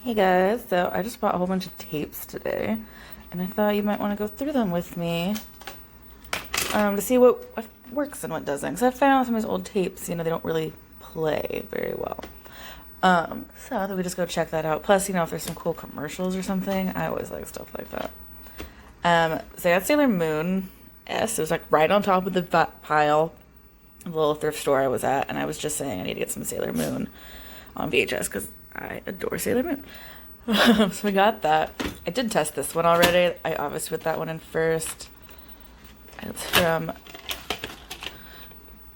Hey guys, so I just bought a whole bunch of tapes today, and I thought you might want to go through them with me to see what works and what doesn't. Because I found out some of these old tapes, they don't really play very well. So I thought we just go check that out. Plus, if there's some cool commercials or something, I always like stuff like that. So I got Sailor Moon. Yes, it was like right on top of the pile, the little thrift store I was at, and I was just saying I need to get some Sailor Moon on VHS because I adore Sailor Moon. So we got that. I did test this one already. I obviously put that one in first. It's from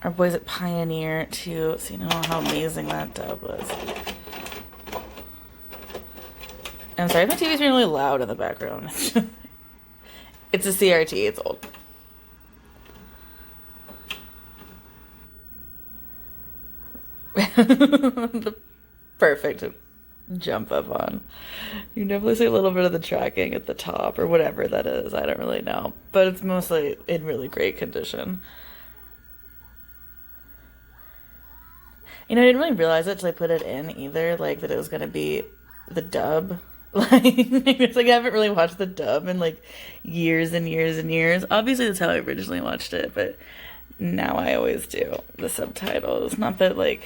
our boys at Pioneer too, so you know how amazing that dub was. I'm sorry if my TV's being really loud in the background. It's a CRT, it's old. The perfect jump up on. You can definitely see a little bit of the tracking at the top or whatever that is. I don't really know. But it's mostly in really great condition. I didn't really realize it till I put it in either, like that it was gonna be the dub. Like it's like I haven't really watched the dub in like years and years and years. Obviously that's how I originally watched it, but now I always do the subtitles. Not that like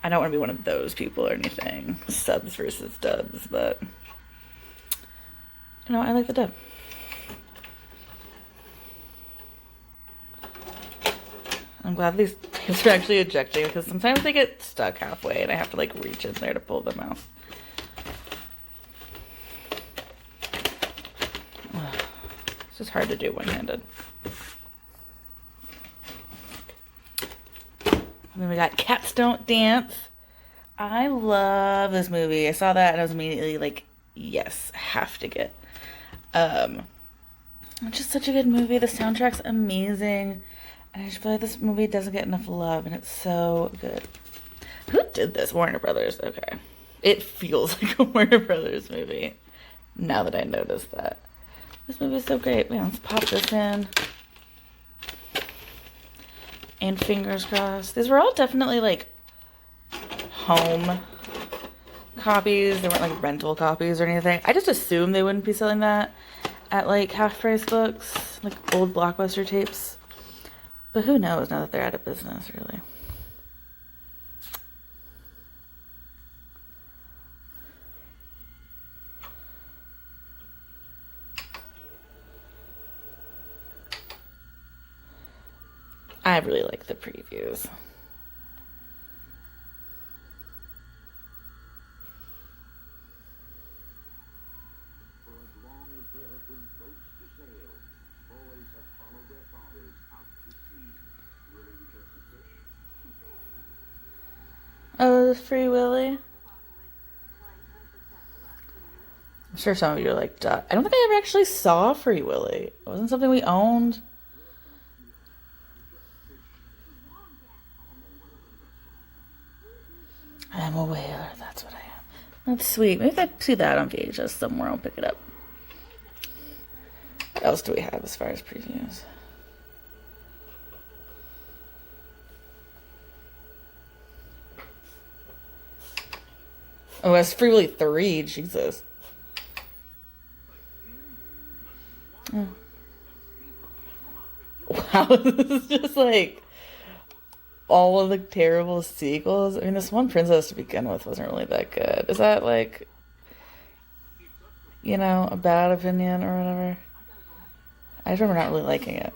I don't want to be one of those people or anything. Subs versus dubs, but I like the dub. I'm glad these tapes are actually ejecting because sometimes they get stuck halfway and I have to like reach in there to pull them out. It's just hard to do one-handed. And then we got Cats Don't Dance. I love this movie. I saw that and I was immediately like, yes, have to get. It's just such a good movie. The soundtrack's amazing. And I just feel like this movie doesn't get enough love and it's so good. Who did this? Warner Brothers. Okay. It feels like a Warner Brothers movie. Now that I noticed that. This movie is so great. Man, let's pop this in. And fingers crossed. These were all definitely like home copies. They weren't like rental copies or anything. I just assumed they wouldn't be selling that at like half price books, like old Blockbuster tapes. But who knows now that they're out of business, really. I really like the previews. Oh, Free Willy. I'm sure some of you are like, duh. I don't think I ever actually saw Free Willy. It wasn't something we owned. I'm a whaler, that's what I am. That's sweet. Maybe if I see that on VHS somewhere, I'll pick it up. What else do we have as far as previews? Oh, it's Free Willy 3, Jesus. Oh. Wow, this is just like all of the terrible sequels. I mean, this one princess to begin with wasn't really that good. Is that like, a bad opinion or whatever? I just remember not really liking it.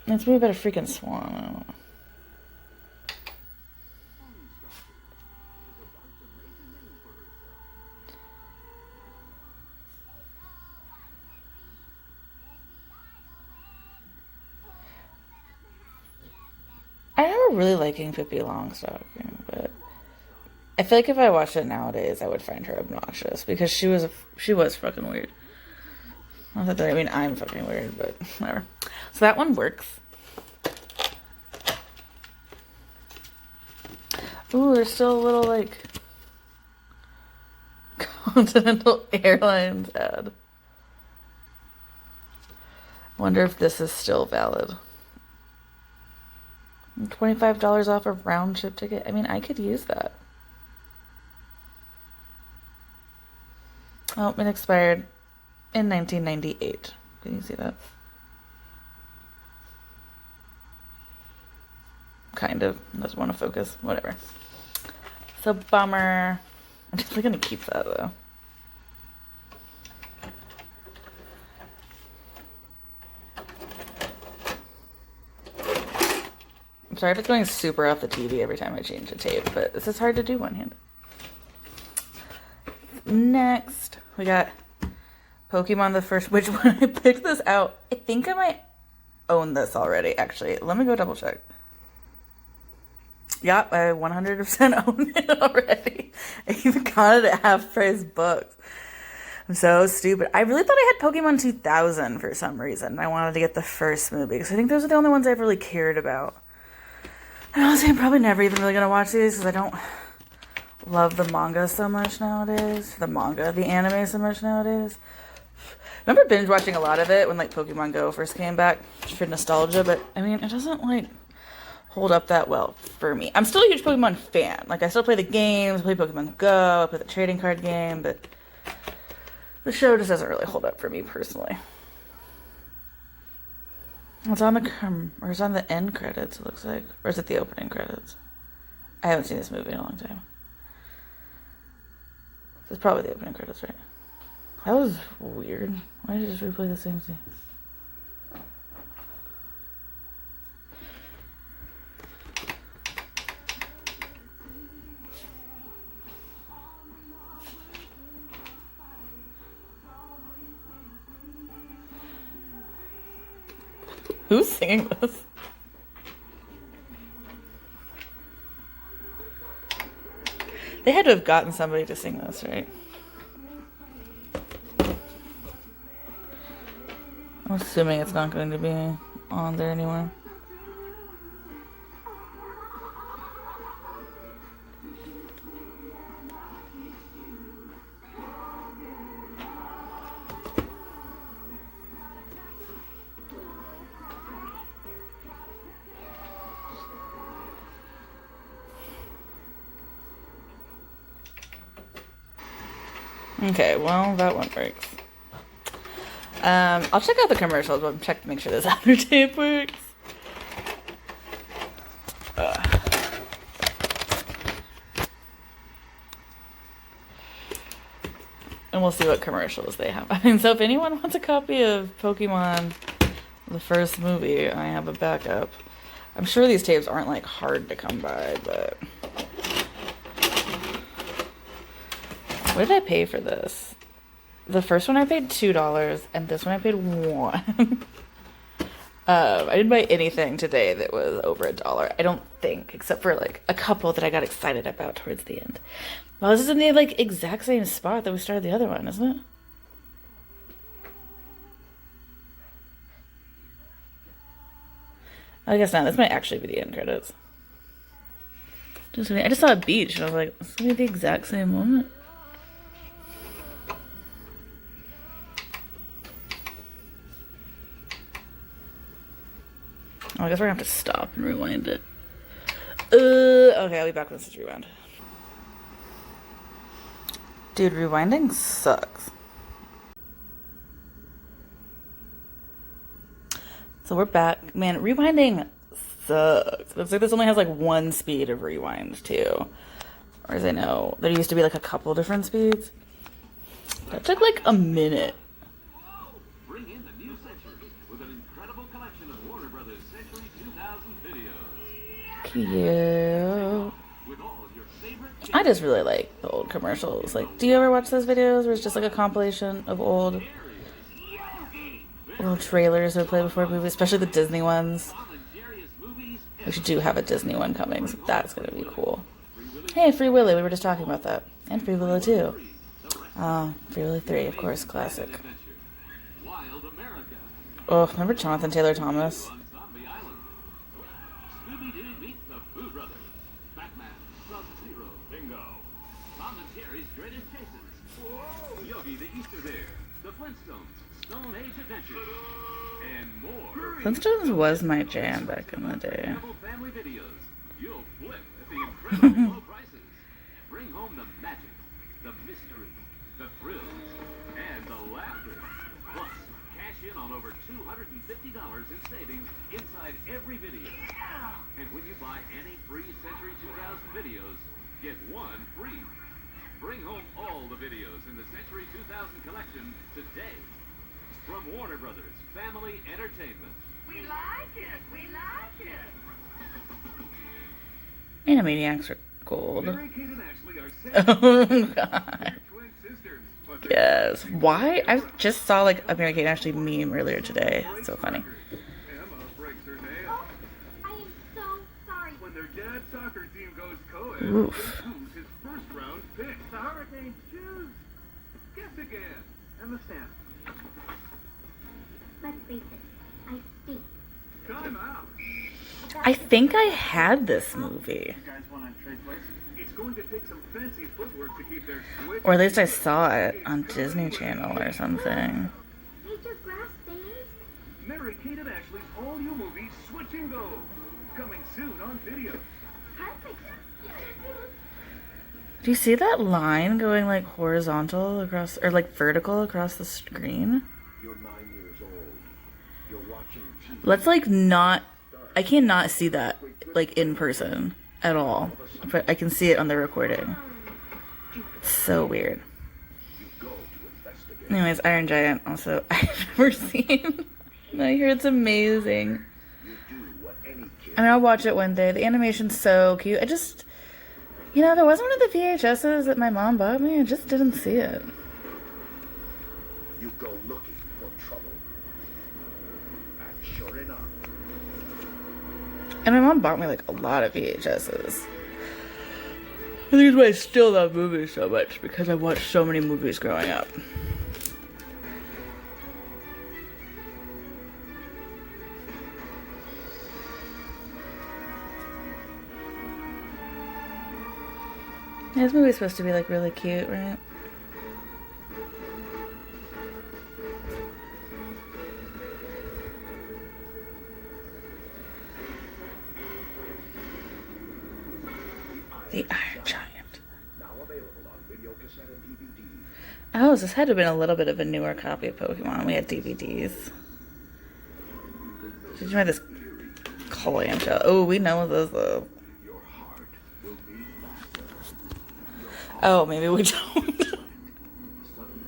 It's maybe about a freaking swan. I don't know. I remember really liking Pippi Longstocking, but I feel like if I watched it nowadays, I would find her obnoxious because she was fucking weird. Not that I mean I'm fucking weird, but whatever. So that one works. Ooh, there's still a little like Continental Airlines ad. Wonder if this is still valid. $25 off a round trip ticket. I mean, I could use that. Oh, it expired in 1998. Can you see that? Kind of. Doesn't want to focus. Whatever. So, bummer. I'm definitely going to keep that, though. I'm sorry if it's going super off the TV every time I change the tape, but this is hard to do one-handed. Next, we got Pokemon the first, which when I picked this out, I think I might own this already, actually. Let me go double check. Yep, I 100% own it already. I even got it at half-price books. I'm so stupid. I really thought I had Pokemon 2000 for some reason. I wanted to get the first movie, because I think those are the only ones I've really cared about. And honestly, I'm probably never even really going to watch these, because I don't love the manga so much nowadays. The anime so much nowadays. I remember binge watching a lot of it when like Pokemon Go first came back for nostalgia, but I mean, it doesn't like hold up that well for me. I'm still a huge Pokemon fan. Like I still play the games, I play Pokemon Go, I play the trading card game, but the show just doesn't really hold up for me personally. It's on the end credits, it looks like. Or is it the opening credits? I haven't seen this movie in a long time. This is probably the opening credits, right? That was weird. Why did you just replay the same scene? Who's singing this? They had to have gotten somebody to sing this, right? I'm assuming it's not going to be on there anymore. Okay, well, that one breaks. I'll check out the commercials, but check to make sure this other tape works. And we'll see what commercials they have. I mean, so if anyone wants a copy of Pokemon, the first movie, I have a backup. I'm sure these tapes aren't, like, hard to come by, but... What did I pay for this? The first one I paid $2, and this one I paid $1. I didn't buy anything today that was over $1, I don't think, except for, like, a couple that I got excited about towards the end. Well, this is in the, like, exact same spot that we started the other one, isn't it? I guess not. This might actually be the end credits. I just saw a beach, and I was like, this is gonna be the exact same moment. Oh, I guess we're gonna have to stop and rewind it. Okay, I'll be back when this is rewound. Dude, rewinding sucks. So we're back. Man, rewinding sucks. Looks like this only has like one speed of rewind too. Or as I know, there used to be like a couple different speeds. That took like a minute. Bring in the new century with an incredible collection of Warner Brothers Century 2000 videos. Cute. I just really like the old commercials. Like, do you ever watch those videos where it's just like a compilation of old little trailers that play before movies, especially the Disney ones? We should do have a Disney one coming, so that's gonna be cool. Hey, Free Willy, we were just talking about that. And Free Willy 2. Free Willy 3, of course, classic. Oh, remember Jonathan Taylor Thomas? Stone Age adventures, and more. Flintstones was my jam back in the day. Incredible family videos. You'll flip at the incredibly low prices. Bring home the magic, the mystery, the thrills, and the laughter. Plus, cash in on over $250 in savings inside every video. And when you buy any free Century 2000 videos, get one free. Bring home all the videos in the Century 2000 collection today. From Warner Brothers Family Entertainment. We like it. We like it. Animaniacs are gold. Mary Kate and Ashley are Oh god. twin sisters, but they're Yes. Why? I just saw like a Mary Kate and Ashley meme earlier today. It's so funny. Emma breaks her nail. Oh, I am so sorry. When their dad's soccer team goes co-ed, Oof. they lose his first round pick. The Hurricanes choose. Guess again. Emma Stan. Let's face it. I stink. Time out. I think I had this movie. You guys want to trade places? It's going to take some fancy footwork to keep their switch. Or at least I saw it on Disney Channel or something. Major grass stains? Mary Kate and Ashley's all-new movie Switch and Go. Coming soon on video. Perfect. Do you see that line going like horizontal across, or like vertical across the screen? You're 9 years old. You're watching TV. Let's like not, I cannot see that like in person at all. But I can see it on the recording. It's so weird. You go to investigate. Anyways, Iron Giant also I've never seen. And I hear it's amazing. You do what any kid. I mean, I'll watch it one day. The animation's so cute. I just, you know, there was one of the VHSs that my mom bought me. I just didn't see it. You go looking for trouble. And sure enough, And my mom bought me like a lot of VHSs. I think it's why I still love movies so much, because I watched so many movies growing up. Yeah, this movie's supposed to be like really cute, right? The Iron Giant. now available on video cassette and DVD. Oh, so this had to have been a little bit of a newer copy of Pokemon. We had DVDs. Did you have this clamshell? Oh, we know this though. Your heart will beat faster. Oh, maybe we don't. Suddenly,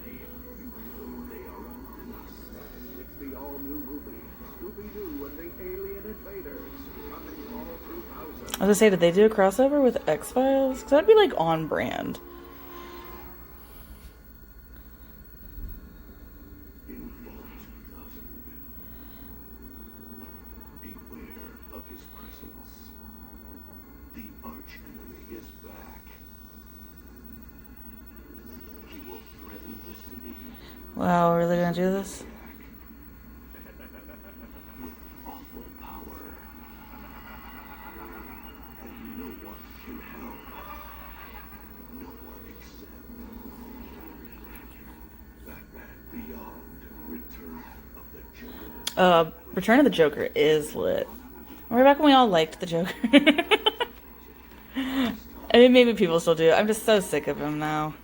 you know they are among us. It's the all-new movie, Scooby-Doo and the Alien Invaders, coming all 2000. I was gonna say, did they do a crossover with X-Files? Because that'd be like on brand. In Vault 2000. Beware of his presence. The arch-enemy is back. He will threaten the city Wow, are they gonna do this? with awful power. And no one can help. No one except Batman Beyond Return of the Joker. Return of the Joker is lit. Remember back when we all liked the Joker? I mean, maybe people still do. I'm just so sick of him now.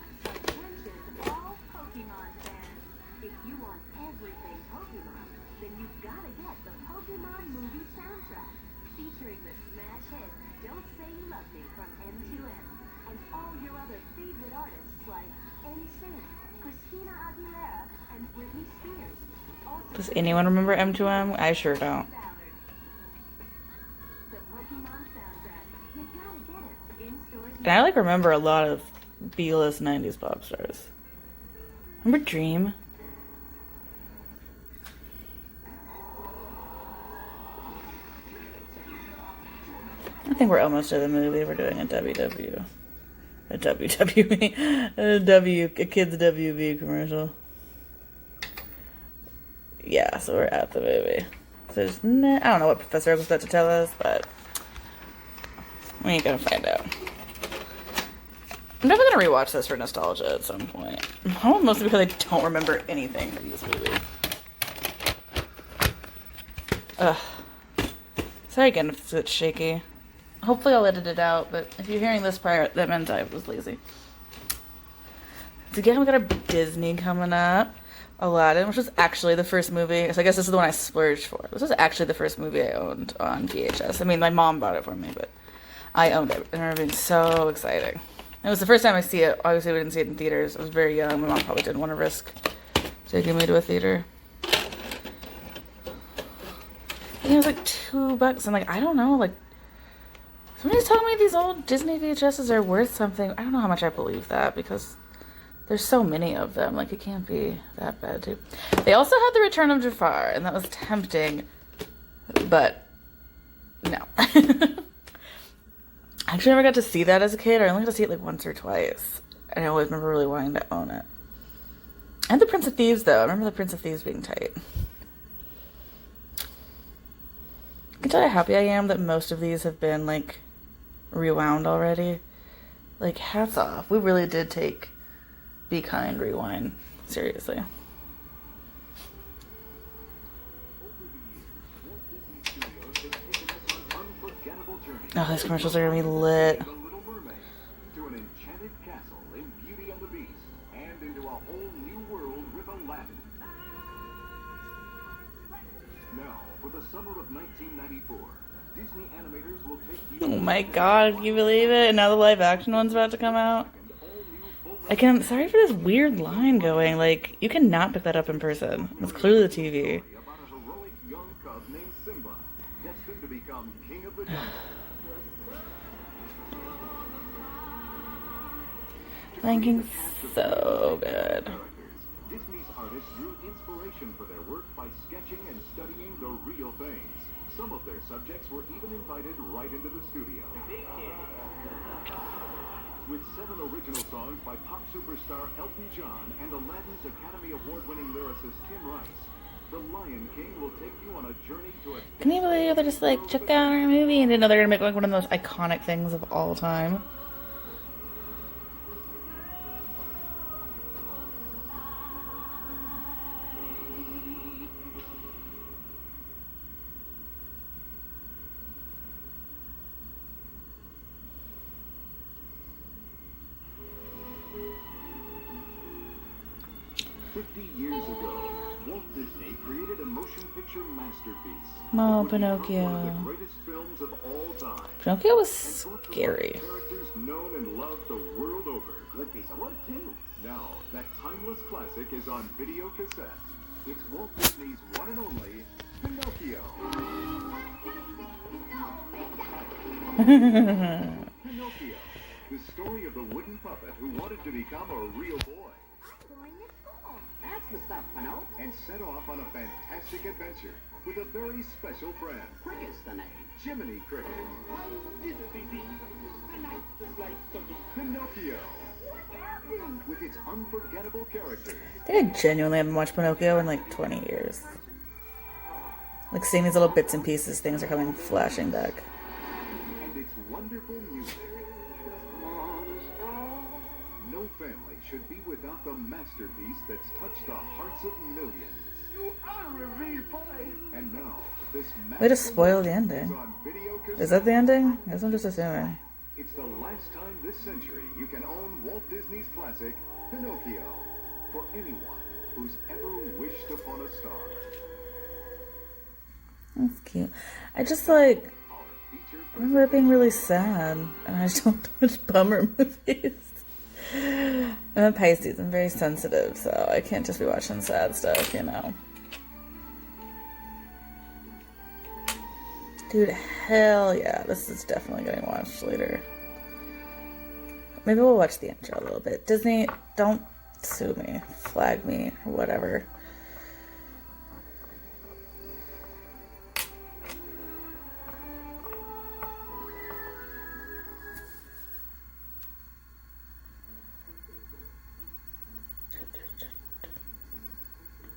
Attention all Pokemon fans. If you want everything Pokemon, then you've gotta get the Pokemon movie soundtrack. Featuring the smash hit Don't Say You Love Me from M2M. And all your other favorite artists like NSYNC, Christina Aguilera, and Britney Spears. Also Does anyone remember M2M? I sure don't. Ballard. The Pokemon soundtrack. You gotta get it in stores. And I like remember a lot of B-list 90s pop stars. Remember Dream? I think we're almost to the movie. We're doing a WW. A WWE. A kid's WB commercial. Yeah, so we're at the movie. So there's I don't know what Professor Oak's about to tell us, but we ain't gonna find out. I'm definitely gonna rewatch this for nostalgia at some point. Mostly because I don't remember anything from this movie. Ugh. Sorry again if it's shaky. Hopefully I'll edit it out, but if you're hearing this part, that meant I was lazy. So again, we got a Disney coming up. Aladdin, which was actually the first movie. So I guess this is the one I splurged for. This was actually the first movie I owned on VHS. I mean, my mom bought it for me, but I owned it. And I remember being so exciting. It was the first time I see it. Obviously, we didn't see it in theaters. I was very young. My mom probably didn't want to risk taking me to a theater. And it was like $2. And like, I don't know, like, somebody's telling me these old Disney VHSs are worth something. I don't know how much I believe that because there's so many of them. Like, it can't be that bad, too. They also had The Return of Jafar, and that was tempting, but no. I actually never got to see that as a kid. I only got to see it like once or twice, and I always remember really wanting to own it. And The Prince of Thieves, though. I remember The Prince of Thieves being tight. I can tell you how happy I am that most of these have been, like, rewound already. Like, hats off. We really did take Be Kind Rewind seriously. Oh, these commercials are gonna be lit. The Little Mermaid, to an enchanted castle in Beauty and the Beast, and into a whole new world with Aladdin. Now, for the summer of 1994, Disney animators will take you. Oh my god, can you believe it? And now the live action one's about to come out. Sorry for this weird line going. Like, you cannot pick that up in person. It's clearly the TV. About a heroic young cub named Simba, destined to become king of the jungle. Thinking so good. Disney's artists drew inspiration for their work by sketching and studying the real things. Some of their subjects were even invited right into the studio. With 7 original songs by pop superstar Elton John and Aladdin's Academy Award-winning lyricist Tim Rice, The Lion King will take you on a journey to a... Can you believe they're just like, check out our movie? And didn't know they're gonna make like one of the most iconic things of all time. Years ago, Walt Disney created a motion picture masterpiece. Oh, It would become one of Pinocchio. the greatest films of all time. Pinocchio was And brought to life scary. characters known and loved the world over. Good piece of work, too. Now, that timeless classic is on video cassette. It's Walt Disney's one and only Pinocchio. Pinocchio, the story of the wooden puppet who wanted to become a real boy. That's the stuff, Pinot. And set off on a fantastic adventure with a very special friend, Cricket's the name. Jiminy Cricket. Pinocchio. With its unforgettable characters. I think I genuinely haven't watched Pinocchio in like 20 years. Like seeing these little bits and pieces, things are coming flashing back. And its wonderful music. No family should be without the masterpiece that's touched the hearts of millions. You are a real boy. And now, this Way to spoil the ending. is on video cassette. Is that the ending? I guess I'm just assuming. It's the last time this century you can own Walt Disney's classic, Pinocchio, for anyone who's ever wished upon a star. That's cute. I just like, Our feature I remember it being really sad. And I just don't watch bummer movies. I'm a Pisces. I'm very sensitive, so I can't just be watching sad stuff, you know. Dude, hell yeah. This is definitely getting watched later. Maybe we'll watch the intro a little bit. Disney, don't sue me, flag me, or whatever.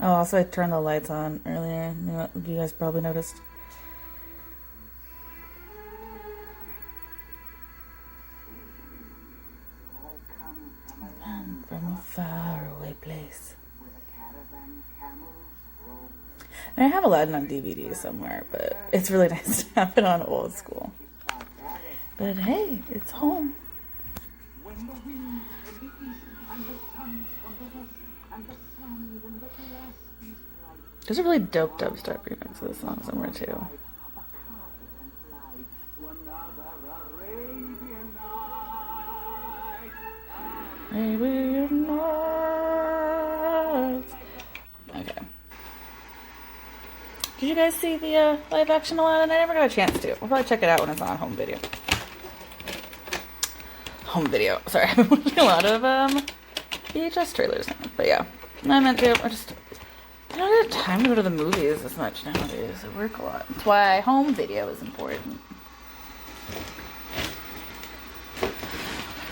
Oh, also I turned the lights on earlier. You guys probably noticed. faraway place. where the caravan camels roam. And I have Aladdin on DVD somewhere, but it's really nice to have it on old school. But hey, it's home. When the winds from the east and the suns from the west and the sand and the glass is bright. There's a really dope dubstep remix of this song somewhere too. Up a carpet and fly to another Arabian night. Maybe not. Okay. Did you guys see the live action Aladdin? I never got a chance to. We'll probably check it out when it's on home video. Home video. Sorry, I've been watching a lot of VHS trailers now. But yeah, I meant to. I don't have time to go to the movies as much nowadays. I work a lot. That's why home video is important.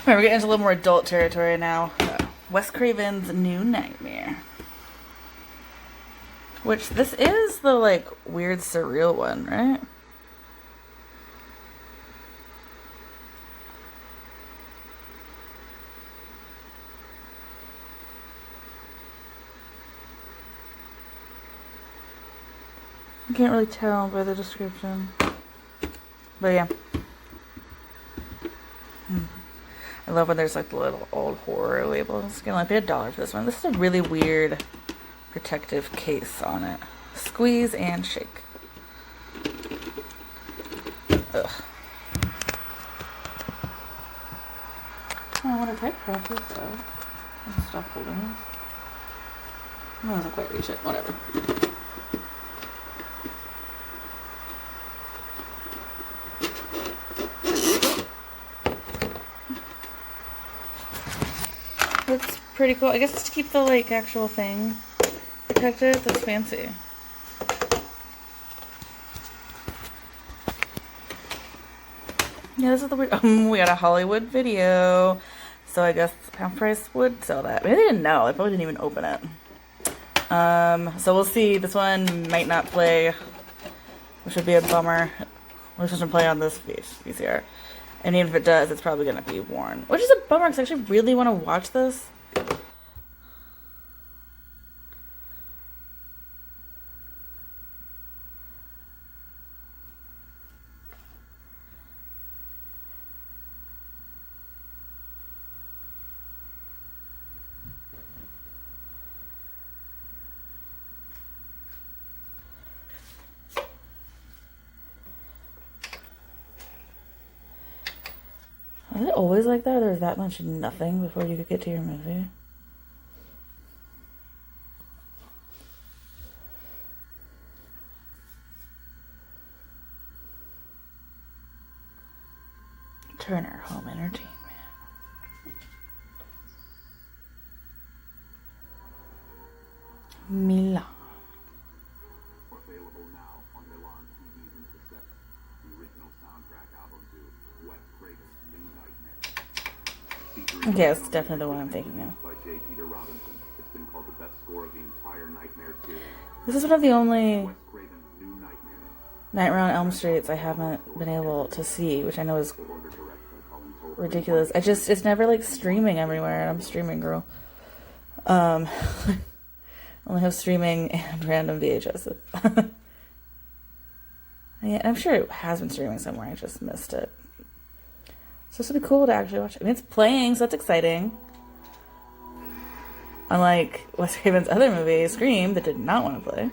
Alright, we're getting into a little more adult territory now. Wes Craven's New Nightmare. Which, this is the, like, weird surreal one, right? I can't really tell by the description. But yeah. I love when there's like the little old horror labels. Gonna like pay $1 for this one. This is a really weird protective case on it. Squeeze and shake. Ugh. Oh, I want to type process though. I'll stop holding this. No, I doesn't quite reach it. Whatever. That's pretty cool. I guess it's to keep the like actual thing protected. That's fancy. Yeah, this is the weird. We got a Hollywood video, so I guess Half Price would sell that. Maybe they didn't know. They probably didn't even open it. So we'll see. This one might not play, which would be a bummer. Which doesn't play on this VCR. And even if it does, it's probably going to be worn. Which is a bummer, because I actually really want to watch this. Was it always like that? Or there was that much nothing before you could get to your movie? Turner Home Entertainment. Milan. Available now on Milan TVs and cassettes. The original soundtrack album to Wes Craven's New Nightmare. Okay, it's definitely the one I'm thinking of. By J. Peter Robinson. It's been called the best score of the entire Nightmare series. This is one of the only Wes Craven's New Nightmare. Nightmare on Elm Streets I haven't been able to see, which I know is ridiculous. It's never like streaming everywhere, and I'm a streaming girl. I only have streaming and random VHS. Yeah, I'm sure it has been streaming somewhere, I just missed it. So this would be cool to actually watch. I mean, it's playing, so that's exciting. Unlike Wes Craven's other movie, Scream, that did not want to play.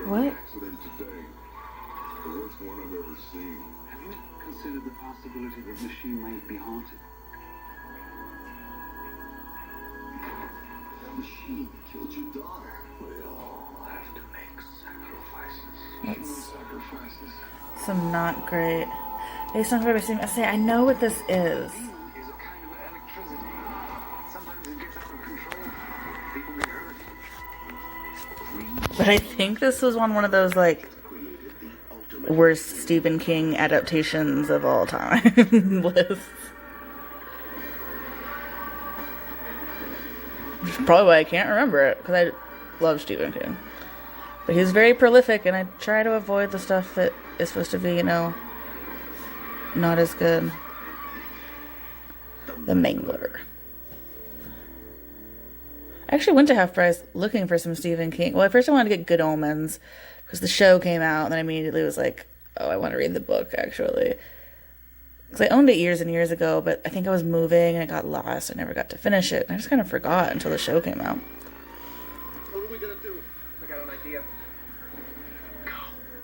What? Accident today. The worst one I've ever seen. Have you considered the possibility that the machine might be haunted? That machine killed your daughter. We all have to make sacrifices. That's Sacrifices. some not great. Based on what I've seen, I say I know what this is. Is a kind of electricity. Sometimes it gets out of control. People get hurt. But I think this was on one of those like worst Stephen King adaptations of all time lists. Which is probably why I can't remember it, because I love Stephen King. But he's very prolific, and I try to avoid the stuff that is supposed to be, you know, not as good. The Mangler. I actually went to Half Price looking for some Stephen King. Well, at first I wanted to get Good Omens because the show came out, and then I immediately was like, oh, I want to read the book, actually. Because I owned it years and years ago, but I think I was moving and it got lost. I never got to finish it. And I just kind of forgot until the show came out. What are we gonna do? I got an idea.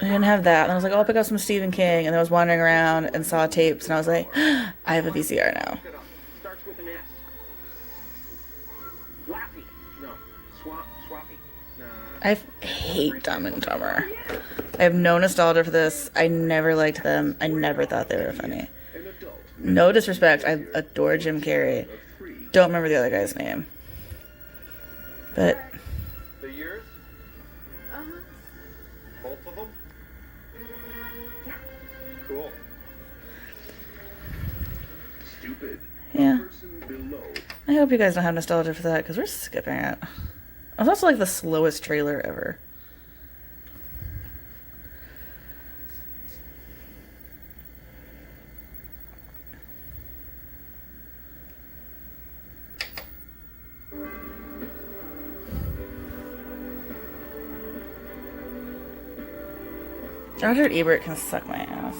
I didn't have that. And I was like, oh, I'll pick up some Stephen King. And I was wandering around and saw tapes, and I was like, I have a VCR now. Look it up. Starts with an S. Swappy. No. Swappy. I hate Dumb and Dumber. I have no nostalgia for this. I never liked them. I never thought they were funny. No disrespect. I adore Jim Carrey. Don't remember the other guy's name. But The years? Both of them? Cool. Stupid. yeah, Person below. I hope you guys don't have nostalgia for that because we're skipping it. It was also like the slowest trailer ever. Roger Ebert can suck my ass.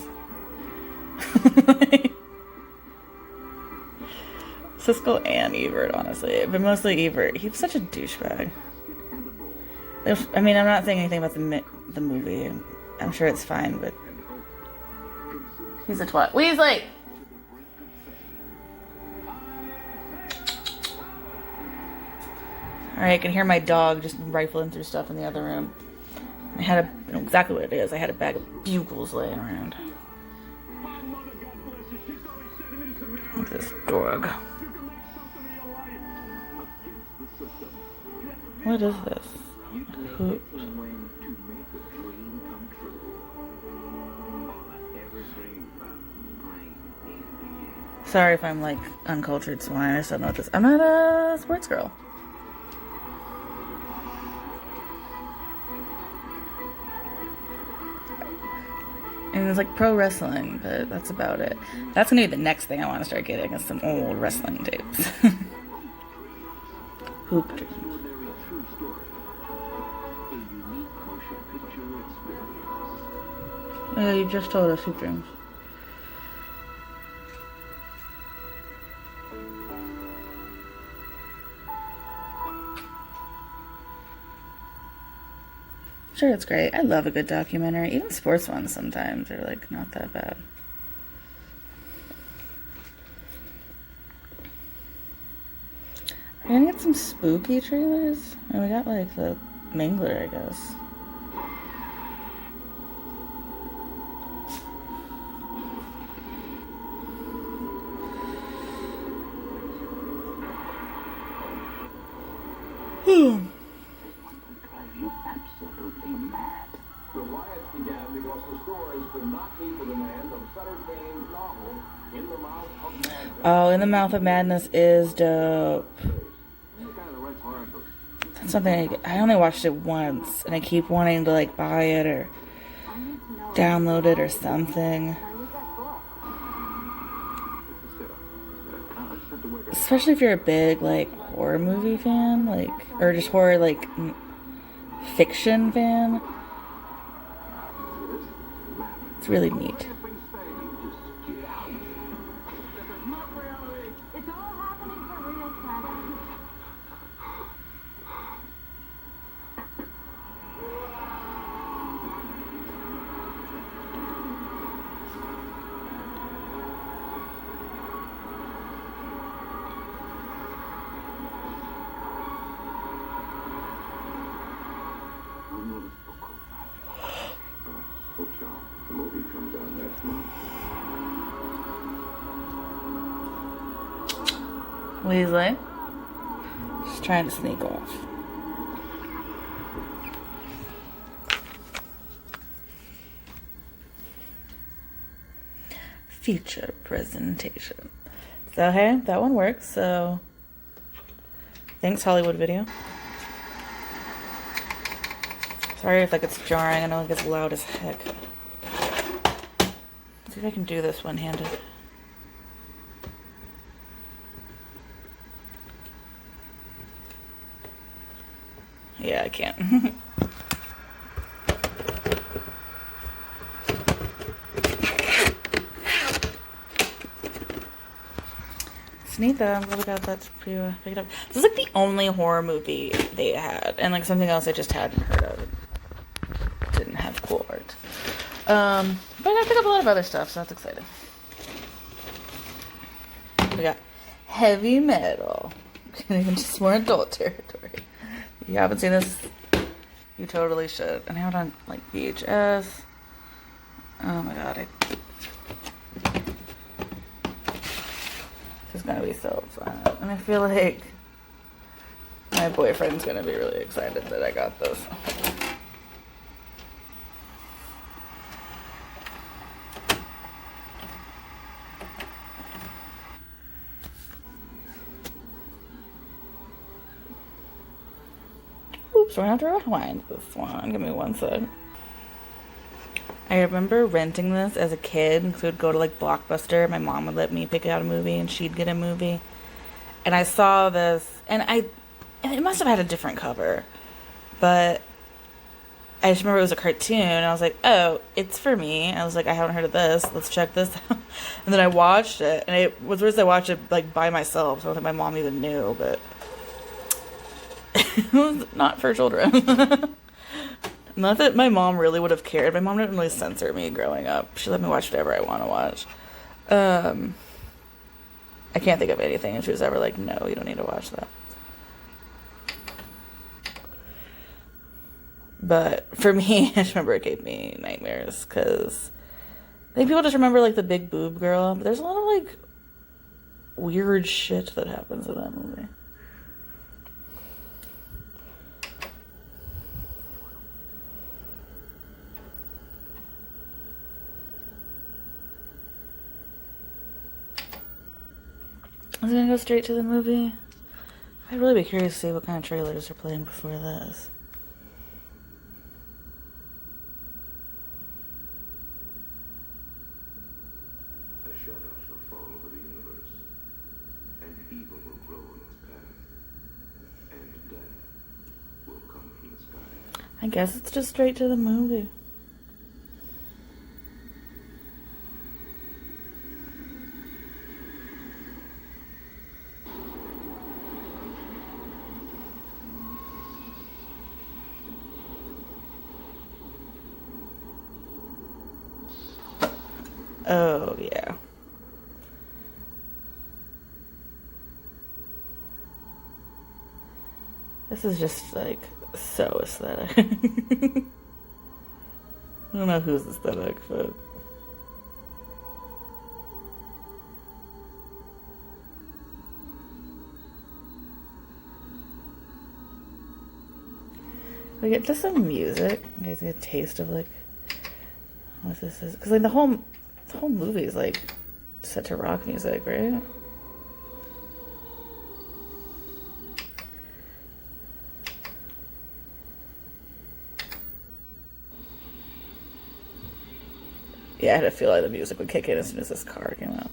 Siskel and Ebert, honestly. But mostly Ebert. He was such a douchebag. I mean, I'm not saying anything about the movie. I'm sure it's fine, but... He's a twat. Weasley! Alright, I can hear my dog just rifling through stuff in the other room. I know exactly what it is. I had a bag of bugles laying around. Look at this dog. What is this? Who? Sorry if I'm like uncultured swine. I just don't know what this. I'm not a sports girl. And it's like pro wrestling, but that's about it. That's gonna be the next thing I want to start getting is some old wrestling tapes. Hoop dreams. Yeah, you just told us hoop dreams. Sure, it's great. I love a good documentary. Even sports ones sometimes are like not that bad. We're gonna get some spooky trailers. And we got like the Mangler, I guess. The riots began because the stores could not meet the demand of Sutter Kane's novel, In the Mouth of Madness. Oh, In the Mouth of Madness is dope. That's something I only watched it once, and I keep wanting to like buy it or download it or something. Especially if you're a big like horror movie fan, like, or just horror like fiction fan. It's really neat. It's all happening for real, Clara. Hope so. The movie comes out next month. Weasley. Just trying to sneak off. Feature presentation. So hey, that one works. So thanks, Hollywood Video. Sorry if that gets jarring. I know it gets loud as heck. See if I can do this one-handed. Yeah, I can't. It's neat though. I'm glad we got that to pick it up. This is like the only horror movie they had, and like something else I just hadn't heard of. It didn't have cool art. But I got to pick up a lot of other stuff, so that's exciting. We got heavy metal. Even just more adult territory. If you haven't seen this, you totally should. And I have it on like VHS. Oh my god, this is gonna be so fun. And I feel like my boyfriend's gonna be really excited that I got this. Oops, we're gonna have to rewind this one. Give me one sec. I remember renting this as a kid, because we would go to like Blockbuster. My mom would let me pick out a movie and she'd get a movie. And I saw this, and it must have had a different cover, but I just remember it was a cartoon, and I was like, oh, it's for me. I was like, I haven't heard of this. Let's check this out. And then I watched it, and it was weird. I watched it like by myself, so I don't think my mom even knew, but it was not for children. Not that my mom really would have cared. My mom didn't really censor me growing up. She let me watch whatever I want to watch. I can't think of anything, and she was ever like, no, you don't need to watch that. But for me, I just remember it gave me nightmares, because I think people just remember like the big boob girl, but there's a lot of like weird shit that happens in that movie. I was gonna go straight to the movie. I'd really be curious to see what kind of trailers are playing before this. A shadow shall fall over the universe, and evil will grow in its path, and death will come from the sky. I guess it's just straight to the movie. Oh, yeah. This is just, like, so aesthetic. I don't know who's aesthetic, but... We get just some music. You guys get a taste of, like, what this is. Because, like, the whole movie is like set to rock music, right? Yeah, I had to feel like the music would kick in as soon as this car came out.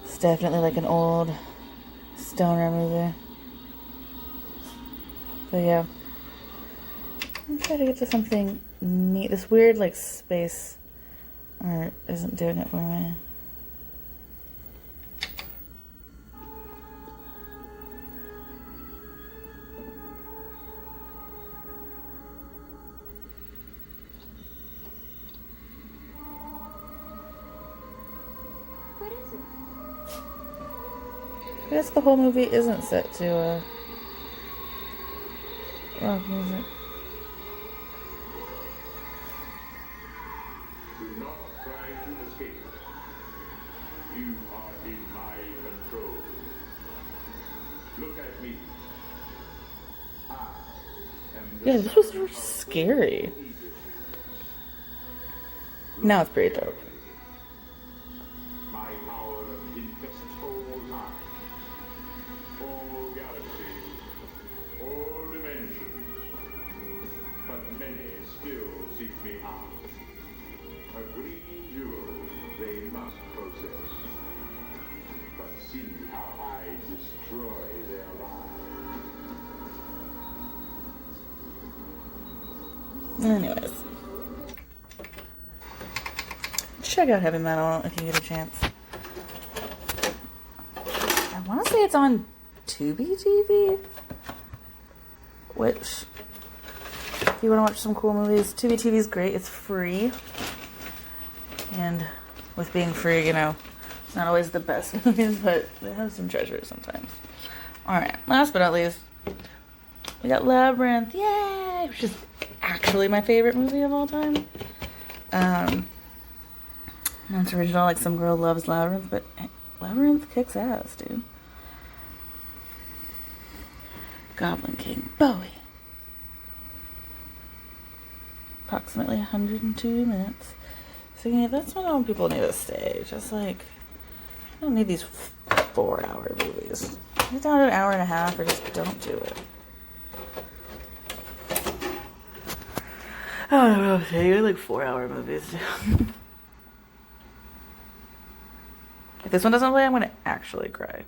It's definitely like an old stoner movie. But yeah. I'm trying to get to something neat. This weird like space art isn't doing it for me. What is it? I guess the whole movie isn't set to rock music. Do not try to escape. You are in my control. Look at me. I am the Yeah, this was really scary. Now it's pretty dope. my power infests all time, all galaxies, all dimensions. But many still seek me out. A green jewel they must possess. But see how I destroy their lives. Anyways. Check out Heavy Metal if you get a chance. I want to say it's on Tubi TV, which, if you want to watch some cool movies, Tubi TV is great. It's free. And with being free, you know, it's not always the best movies, but they have some treasures sometimes. Alright, last but not least, we got Labyrinth, yay! Which is actually my favorite movie of all time. It's original, like some girl loves Labyrinth, but Labyrinth kicks ass, dude. Goblin King Bowie. Approximately 102 minutes. So yeah, that's what all people need to stay. Just like, I don't need these 4-hour movies. Get down to an hour and a half or just don't do it. I don't know what I'm saying. I like 4-hour movies. If this one doesn't play, I'm going to actually cry.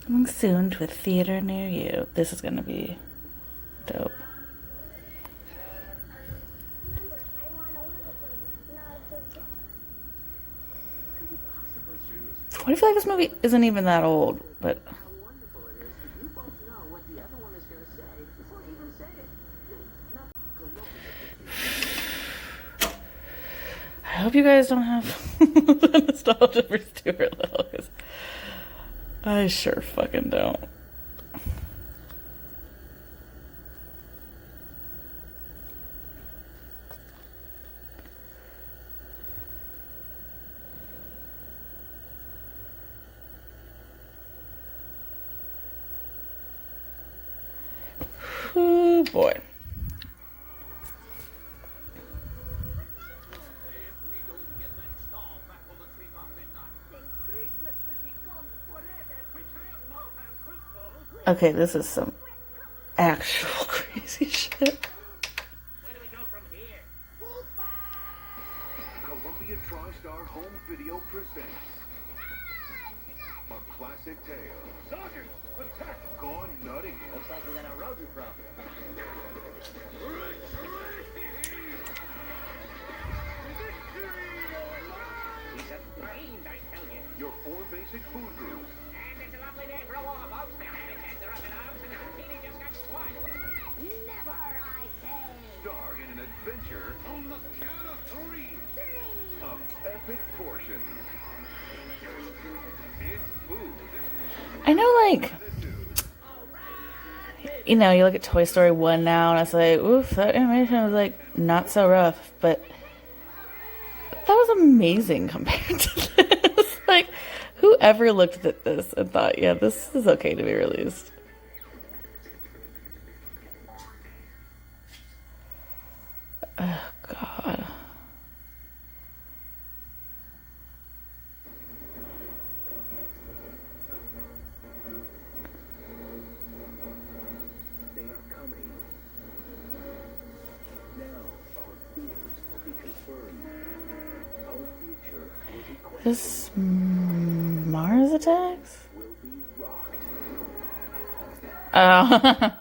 Coming soon to a theater near you. This is going to be dope. What do you feel like this movie isn't even that old, but How wonderful it is that you both know what the other one is going to say before you even say it. Not global. I hope you guys don't have the nostalgia for Stuart Little, because I sure fucking don't. Oh boy. Okay, this is some actual crazy shit. Where do we go from here? Columbia TriStar Home Video presents a classic tale. Sergeant, attack! Gone nutty. Looks like we got a road problem. He's a brain, I tell you. Your 4 basic food groups. And it's a lovely day for a walk, folks. The kids are up in arms and the bikini just got squashed. Never, I say. Star in an adventure On the count of 3. of epic proportions. It's food. I know, like, you know, you look at Toy Story 1 now, and it's like, oof, that animation was, like, not so rough, but that was amazing compared to this. Like, whoever looked at this and thought, yeah, this is okay to be released. Oh, God. They are coming. Now our fears will be confirmed. Our future will be questioned. This Mars Attacks? Will be rocked. Oh.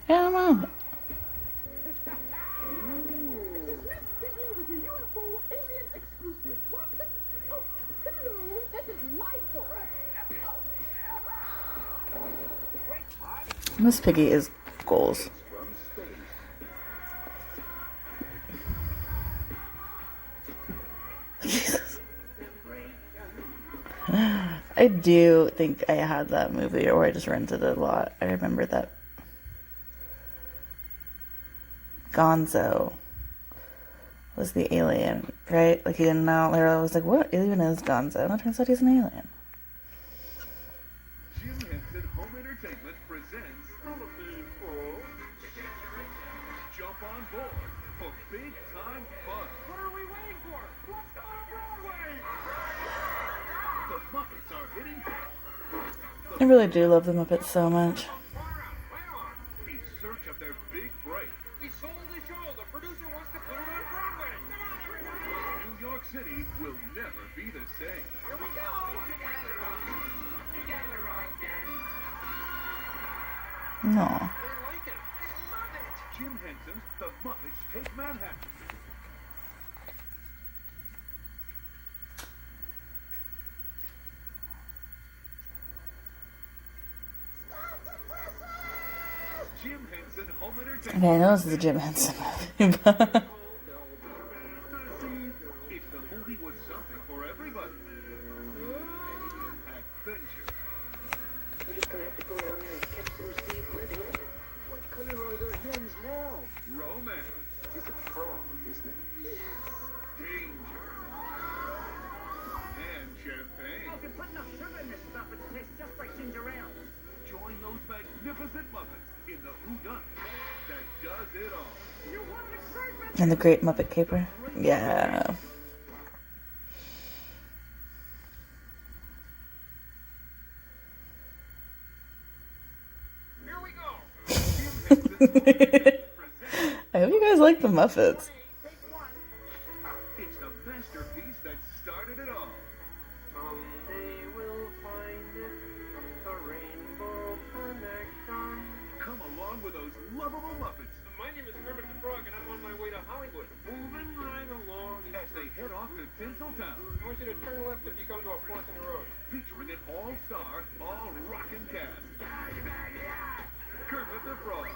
I don't know. Miss Piggy is goals. Jesus. I do think I had that movie, or I just rented it a lot. I remember that Gonzo was the alien, right? Like, he didn't know. Lara was like, what even is Gonzo? And it turns out he's an alien. Jim Henson Home Entertainment presents Elephant Fall. Jump on board for big time fun. What are we waiting for? Let's go to Broadway! The Muppets are hitting I really do love the Muppets so much. in search of their big break. We sold the show. The producer wants to put it on Broadway. Come on, everybody! New York City will never be the same. Here we go! Together again. No. They like it. They love it. Jim Henson's The Muppets Take Manhattan. Jim Henson Home Entertainment. Okay, I know this is a Jim Henson movie, but If the movie was something for everybody. Adventure. We're just gonna have to go around and catch some Steve living. What color are their hands now? Romance. He's a frog, isn't it? Danger. And champagne. You put enough sugar in this stuff, it tastes just like ginger ale. Join those magnificent Muppets in the whodunit that does it all. You want excitement? and the Great Muppet Caper. Yeah. Here we go. I hope you guys like the Muppets. Take one. It's the masterpiece that started it all. Someday we'll find it, a rainbow connection. Come along with those lovable Muppets My name is Kermit the Frog, and I'm on my way to Hollywood. Moving right along. as they head off to Tinseltown, I want you to turn left if you come to a fork in the road. featuring an all-star, all-rockin' cast. Kermit the Frog.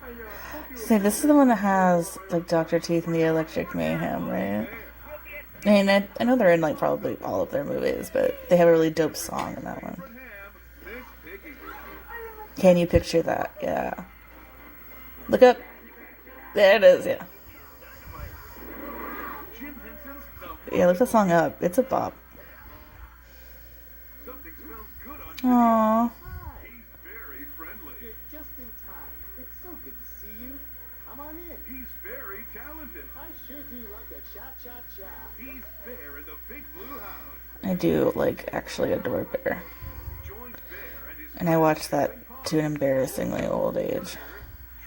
I hope you See, this is the one that has like Dr. Teeth and the Electric Mayhem, right? I mean, I know they're in like probably all of their movies, but they have a really dope song in that one. Ham, Miss Piggy. Can you picture that? Yeah. Look up. There it is, yeah. Jim Henson's The Yeah, look the song up. It's a bop. Something Smells Good on Aww. He's very friendly. Just in time. It's so good to see you. Come on in. He's very talented. I sure do love that cha-cha-cha. He's Bear in the Big Blue House. I do like actually adore Bear. Join Bear and his And I watched that to an embarrassingly old age.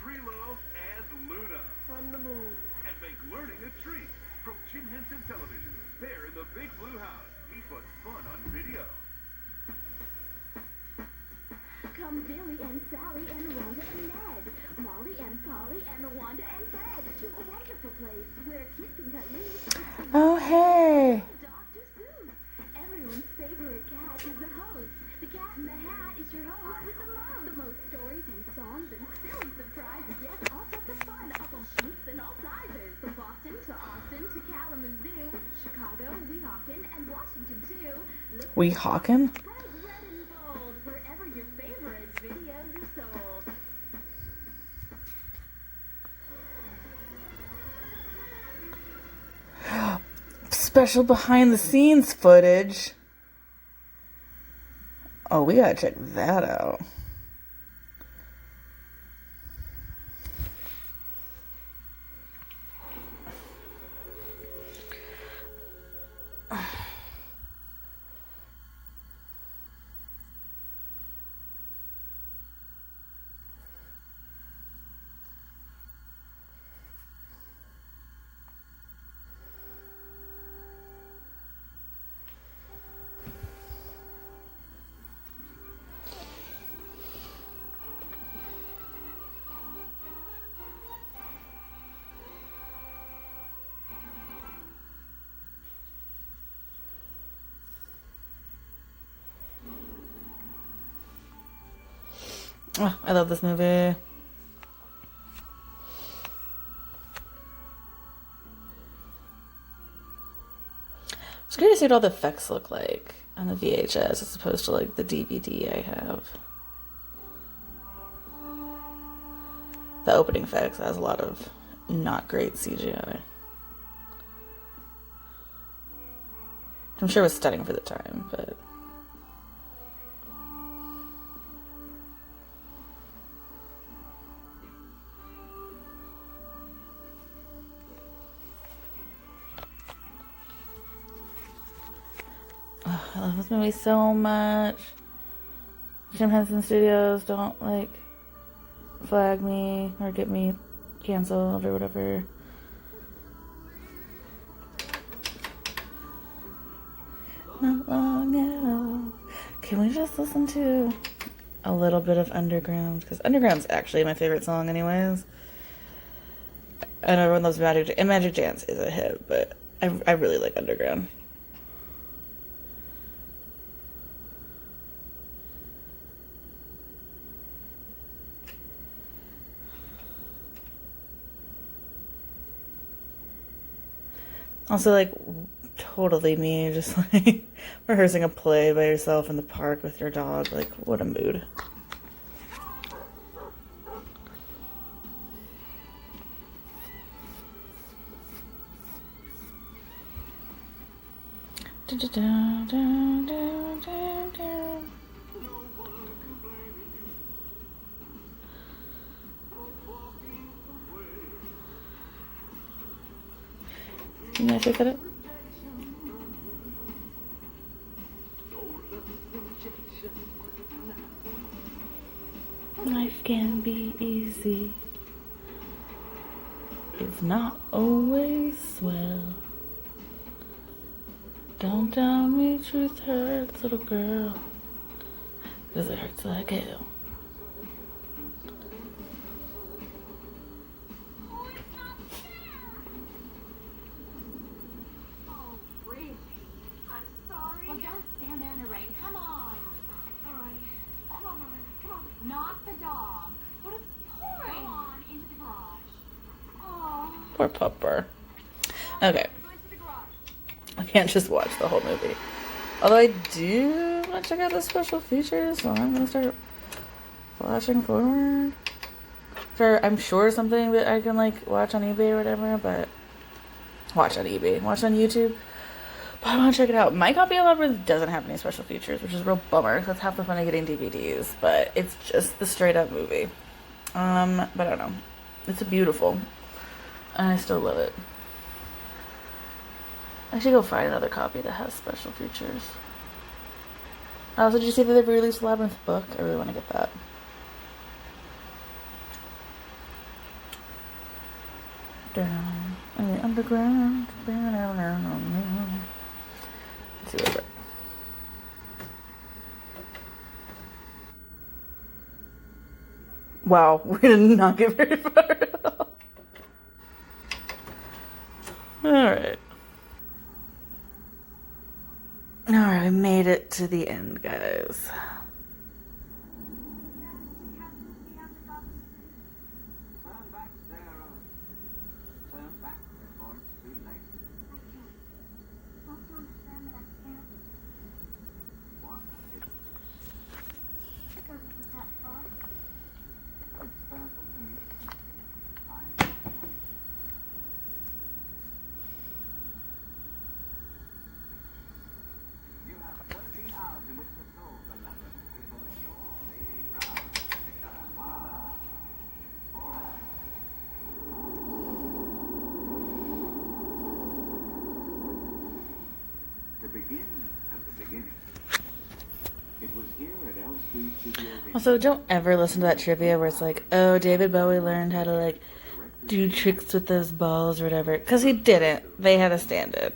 Trilo and Luna. On the moon. And make learning a treat. From Jim Henson Television, Bear in the Big Blue House. He puts fun on video. Come Billy and Sally and Rhonda and Ned, Molly and Polly and Wanda and Fred, to a wonderful place where kids can cut loose. Oh, hey. Dr. Seuss. Everyone's favorite cat is the host. The Cat in the Hat is your host with the most stories and songs and silly surprises. Yes, all sorts of fun up on shoots and all sizes. From Boston to Austin to Kalamazoo, Chicago, Weehawken, and Washington too. Look Weehawken? bright red and bold wherever your favorite videos are sold. Special behind the scenes footage. Oh, we gotta check that out. Oh, I love this movie. It's great to see what all the effects look like on the VHS as opposed to like the DVD I have. The opening effects has a lot of not great CGI. I'm sure it was stunning for the time, but... Oh, I love this movie so much. Jim Henson Studios, don't, like, flag me or get me canceled or whatever. Not long ago. Can we just listen to a little bit of Underground? Because Underground's actually my favorite song anyways. I know everyone loves Magic, and Magic Dance is a hit, but I really like Underground. Also, like, totally me, just like rehearsing a play by yourself in the park with your dog. Like, what a mood. Can you actually cut it? Life can be easy. It's not always swell. Don't tell me truth hurts, little girl, 'cause it hurts like hell. Oh, really? I'm sorry. Well, don't stand there in the rain. Come on. All right. Come on, Mama. Come on. Not the dog. But it's pouring. Go on into the garage. Oh. Poor pupper. Okay. Go into the garage. I can't just watch the whole movie. Although I do want to check out the special features, so I'm going to start flashing forward. I'm sure something that I can, like, watch on eBay or whatever, but... Watch on eBay. Watch on YouTube. But I want to check it out. My copy of Labyrinth doesn't have any special features, which is a real bummer, because that's half the fun of getting DVDs. But it's just the straight-up movie. But I don't know. It's beautiful. And I still love it. I should go find another copy that has special features. Also, did you see that they've released a Labyrinth book? I really want to get that. Down in the underground. Let's see what's up. Wow, we did not get very far at all. Alright. Alright, we made it to the end, guys. Turn back, Sarah. Turn back before it's too late. Don't you understand that I can't? What? Because it was that far. It's further than you. Fine. You have 13 hours in which to solve the labyrinth before your lady Brown forever. To begin at the beginning, it was here at L3 Studios. Also, don't ever listen to that trivia where it's like, oh, David Bowie learned how to, like, do tricks with those balls or whatever. Because he didn't. They had a stand-in.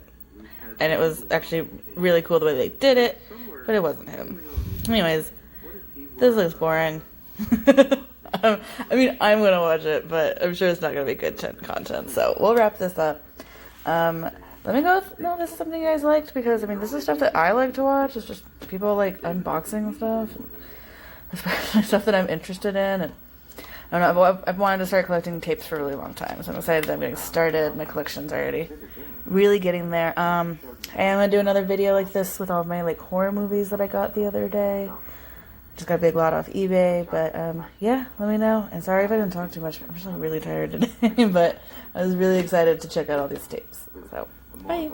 And it was actually really cool the way they did it, but it wasn't him. Anyways, this looks boring. I mean, I'm going to watch it, but I'm sure it's not going to be good content. So we'll wrap this up. Let me go no, this is something you guys liked, because, I mean, this is stuff that I like to watch. It's just people, like, unboxing stuff, and especially stuff that I'm interested in. And I don't know, I've wanted to start collecting tapes for a really long time, so I'm excited that I'm getting started. My collection's already really getting there. I am going to do another video like this with all of my, like, horror movies that I got the other day. Just got a big lot off eBay, but yeah, let me know. And sorry if I didn't talk too much. I'm just really tired today, but I was really excited to check out all these tapes. So, bye.